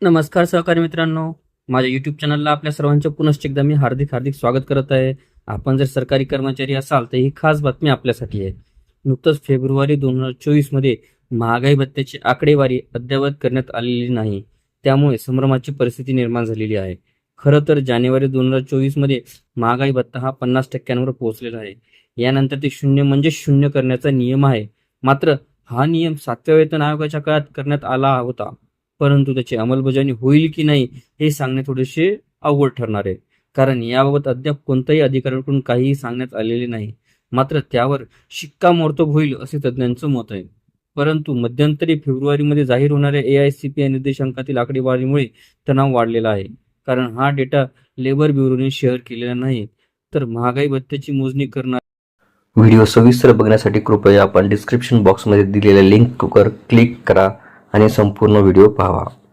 नमस्कार सहकारी मित्रांनो, माझ्या यूट्यूब चॅनलला आपल्या सर्वांचं पुनश्च एकदा मी हार्दिक स्वागत करत आहे. आपण जर सरकारी कर्मचारी असाल तर ही खास बातमी आपल्यासाठी आहे. नुकतंच फेब्रुवारी 2024 मध्ये महागाई भत्त्याची आकडेवारी अद्ययावत करण्यात आलेली नाही. त्यामुळे संभ्रमाची परिस्थिती निर्माण झालेली आहे. खरं तर जानेवारी 2024 मध्ये महागाई भत्ता हा 50% पोहोचलेला आहे. यानंतर ते शून्य म्हणजे शून्य करण्याचा नियम आहे. मात्र हा नियम 7व्या वेतन आयोगाच्या काळात करण्यात आला होता. परंतु त्याची अंमलबजावणी होईल की नाही हे सांगणे थोडेसे अवघड ठरणार आहे. कारण याबाबत अद्याप कोणत्याही अधिकाऱ्यांकडून काहीही सांगण्यात आलेले नाही. मात्र त्यावर शिक्कामोर्तब होईल असे तज्ज्ञांचं मत आहे. परंतु मध्यंतरी फेब्रुवारीमध्ये जाहीर होणाऱ्या AICPI निर्देशांकातील आकडेवारीमुळे तणाव वाढलेला आहे. कारण हा डेटा लेबर ब्युरोने शेअर केलेला नाही. तर महागाई भत्त्याची मोजणी करणार व्हिडिओ सविस्तर बघण्यासाठी कृपया आपण डिस्क्रिप्शन बॉक्समध्ये दिलेल्या लिंकवर क्लिक करा आणि संपूर्ण व्हिडिओ पाहावा.